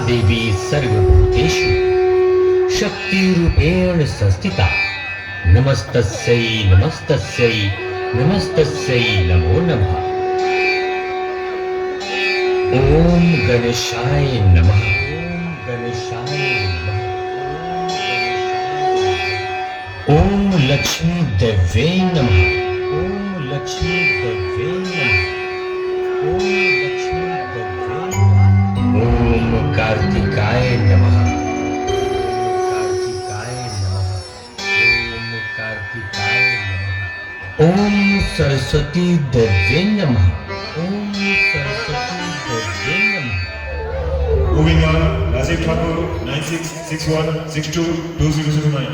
देवी सर्वभूतेषु शक्तिरूपेण संस्थिता। नमस्तस्यै नमस्तस्यै नमस्तस्यै नमो नमः। ओम गणेशाय नमः। ओम गणेशाय नमः। ओम लक्ष्मी देव्यै नमः। ओम लक्ष्मी देव्यै नमः। ओम लक्ष्मी देव्यै नमः। ओम कार्तिकाय नमः। कार्तिकाय नमः। ओम कार्तिकाय नमः। ओम सरस्वती देव्यै नमः। ओम सरस्वती देव्यै नमः। Moving on, Rajiv Thakur, 9661622009.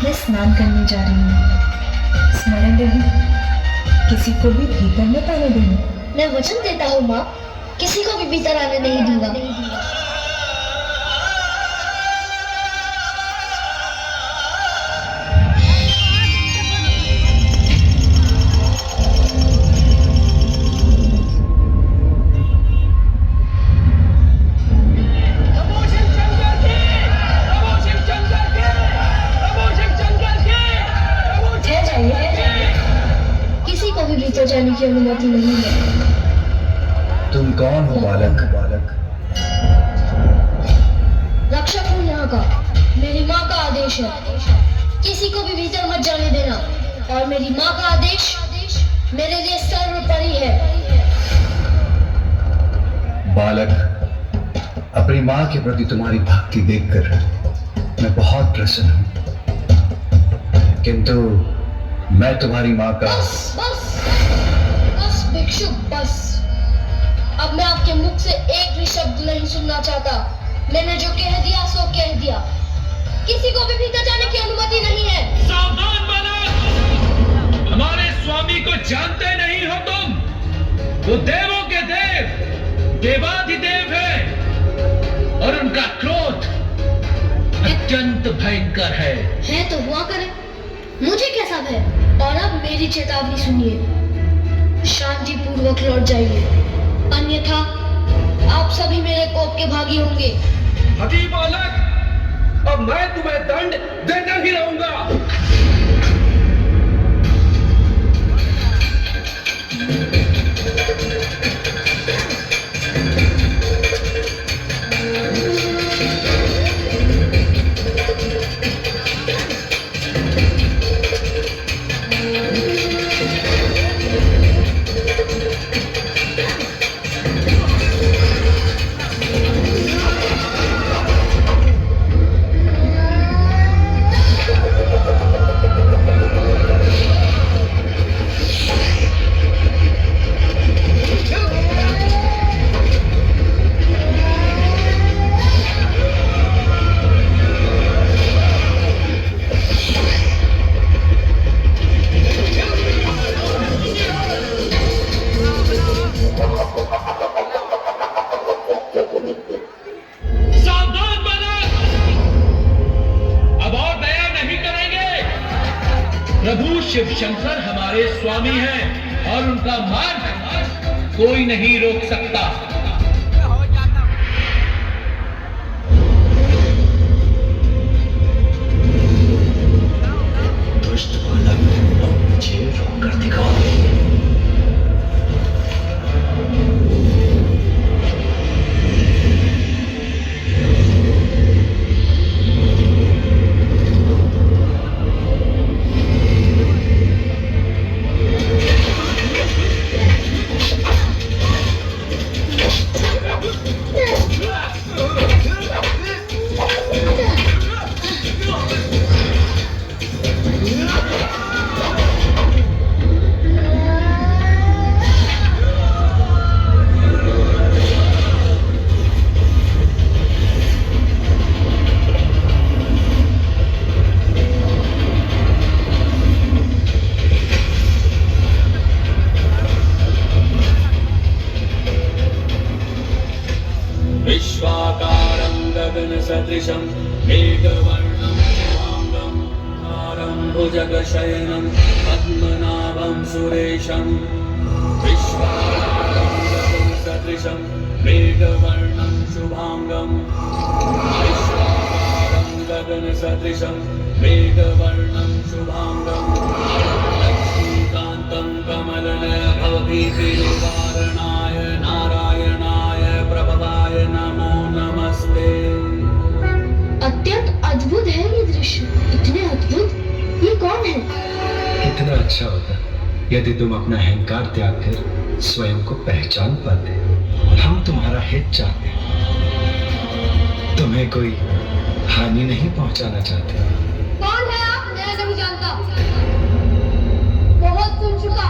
मैं स्नान करने जा रही हूँ। स्मरण रहे, किसी को भी भीतर मत आने देना। मैं वचन देता हूँ माँ, किसी को भी भीतर आने नहीं दूंगा। किसी को भी भीतर जाने की अनुमति नहीं है। तुम कौन हो बालक? रक्षक हूँ यहाँ का। मेरी माँ का आदेश है, किसी को भी भीतर मत जाने देना। और मेरी माँ का आदेश मेरे लिए सर्वोपरि है। बालक, अपनी माँ के प्रति तुम्हारी भक्ति देखकर मैं बहुत प्रसन्न हूँ, किंतु मैं तुम्हारी माँ का बस बस बस भिक्षुक, बस। अब मैं आपके मुख से एक भी शब्द नहीं सुनना चाहता। मैंने जो कह दिया सो कह दिया। किसी को भी भीतर जाने की अनुमति नहीं है। सावधान बालक, हमारे स्वामी को जानते नहीं हो तुम। वो देवों के देव, देवाधिदेव है और उनका क्रोध अत्यंत भयंकर है तो हुआ करे, मुझे कैसा भय। और अब मेरी चेतावनी सुनिए, शांति पूर्वक लौट जाइए, अन्यथा आप सभी मेरे कोप के भागी होंगे। हठी बालक, अब मैं तुम्हें दंड देता ही रहूंगा। सावधान बालक, अब और दया नहीं करेंगे। प्रभु शिव शंकर हमारे स्वामी हैं और उनका मार्ग कोई नहीं रोक सकता। दुष्ट बालक, मुझे रोक कर दिखाओ। विश्वाकारं गगनसदृशं मेघवर्णं शुभांगं भुजगशयनं पद्मनाभं सुरेशं विश्वाकारं सदृशं मेघवर्णं शुभांगं विश्वाकारं गगनसदृशं मेघवर्णं शुभांगं लक्ष्मीकान्तं कमलनभवभीतिनिवारणाय नारायणाय प्रभवाय नमो नमस्ते। अत्यंत अद्भुत है ये दृश्य, इतने अद्भुत। ये कौन है? कितना अच्छा होता यदि तुम अपना अहंकार त्याग कर स्वयं को पहचान पाते। हम तुम्हारा हित चाहते, तुम्हें कोई हानि नहीं पहुंचाना चाहते। कौन है आप? मैं नहीं जानता। बहुत सुन चुका।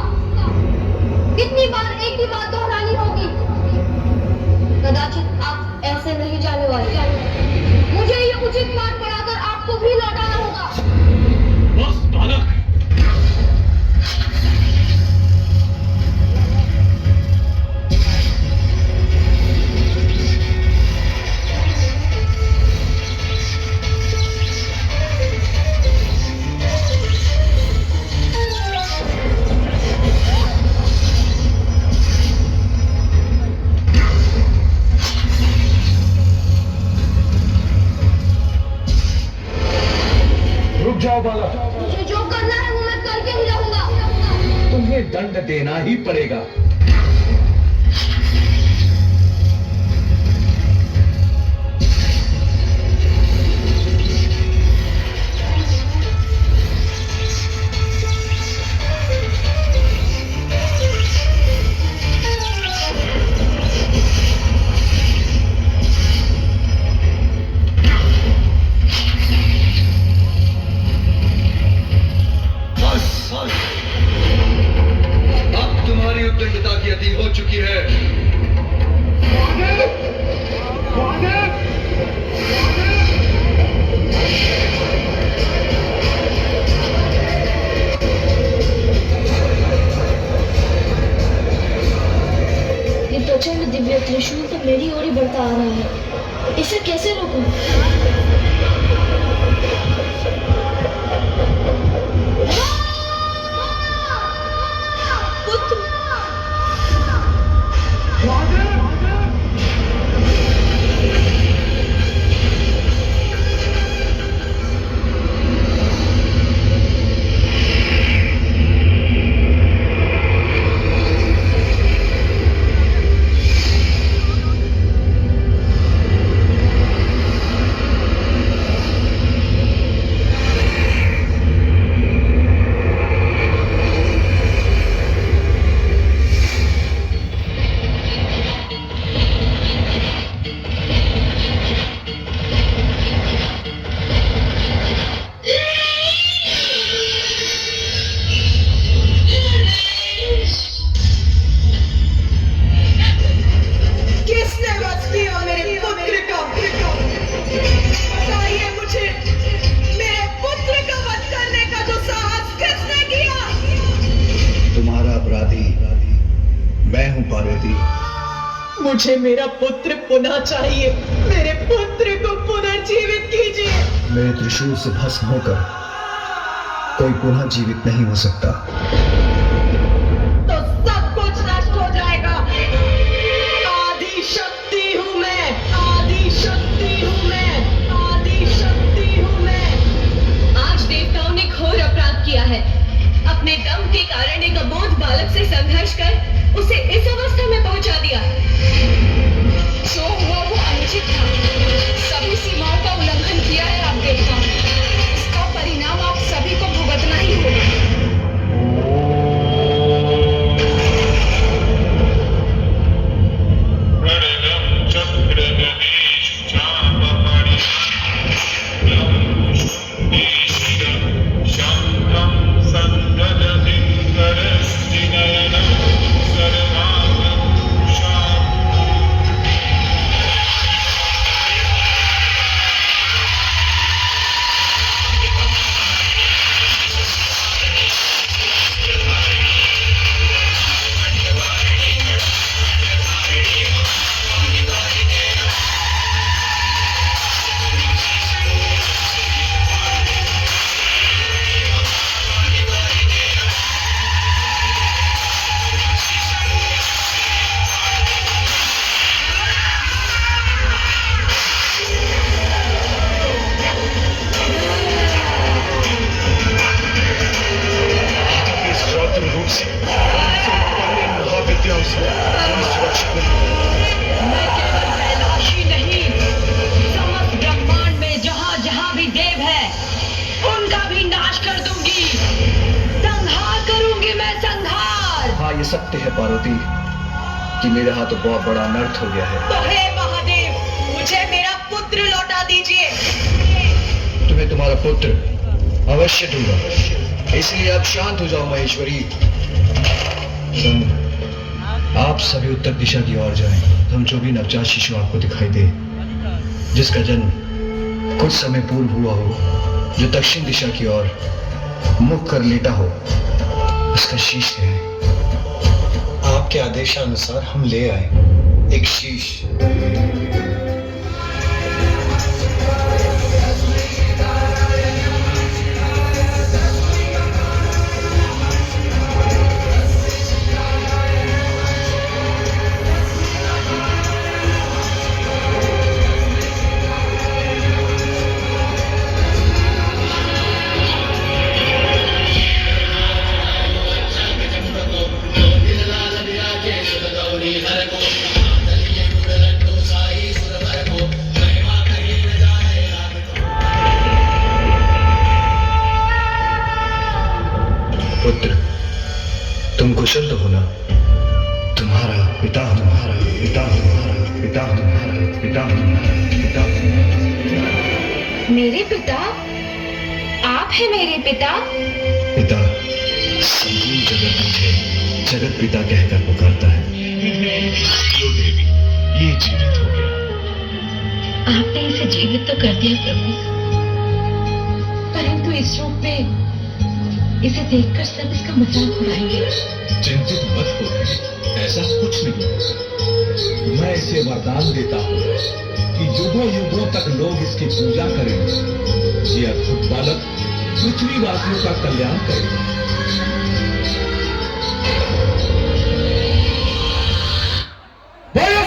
कितनी बार एक ही बात दोहरानी होगी? कदाचित आप ऐसे नहीं जाने वाले। मुझे ये उचित पाठ पढ़ाकर आपको भी लौटाना होगा। बस बालक, रुक जाओ बालक, मुझे जो करना है वो मैं करके ही रहूंगा। तुम्हें दंड देना ही पड़ेगा। अब तुम्हारी उद्दंडता की अति हो चुकी है। ये प्रचंड दिव्य त्रिशूल तो मेरी ओर ही बढ़ता आ रहा है। इसे कैसे रोकूं? मुझे मेरा पुत्र पुनः चाहिए। मेरे पुत्र को पुनर्जीवित कीजिए। मेरे त्रिशूल से भस्म होकर कोई पुनः जीवित नहीं हो सकता। तो सब कुछ नष्ट हो जाएगा। आदि शक्ति हूँ मैं, आदि शक्ति हूँ मैं, आदि शक्ति हूँ मैं। आज देवताओं ने घोर अपराध किया है। अपने दम के कारण एक अबोध बालक से संघर्ष कर उसे इस अवस्था में पहुंचा दिया। जो हुआ वो अनुचित था। सभी सीमाओं का उल्लंघन किया है आप देवताओं ने। इसका परिणाम आप सभी को भुगतना ही होगा। सकते हैं पार्वती कि मेरे हाथ तो बहुत बड़ा अनर्थ हो गया है। तो हे महादेव, मुझे मेरा पुत्र लौटा दीजिए। तुम्हें तुम्हारा पुत्र अवश्य दूंगा, इसलिए अब शांत हो जाओ महेश्वरी। आप सभी उत्तर दिशा की ओर जाएं। हम जो भी नवजात शिशु आपको दिखाई दे, जिसका जन्म कुछ समय पूर्व हुआ हो, जो दक्षिण दिशा की ओर मुख कर लेटा हो, उसका शीश है। आपके आदेशानुसार हम ले आए एक शीश। पुत्र, तुम कुशल तो हो ना? तुम्हारा पिता तुम्हारा पिता तुम्हारा पिता तुम्हारा पिता तुम्हारा पिता तुम्हारा। मेरे पिता? आप हैं मेरे पिता? पिता संपूर्ण जगत मुझे जगत पिता कहकर पुकारता है। लो देवी, ये जीवित हो गया। आपने इसे जीवित तो कर दिया प्रभु, परंतु इस रूप में इसे देखकर सब इसका मजाक उड़ाएंगे। चिंतित मत हो, ऐसा कुछ नहीं। मैं इसे वरदान देता हूँ कि युगों युगों तक लोग इसकी पूजा करेंगे। ये अद्भुत बालक पृथ्वीवासियों का कल्याण करेगा। बोलो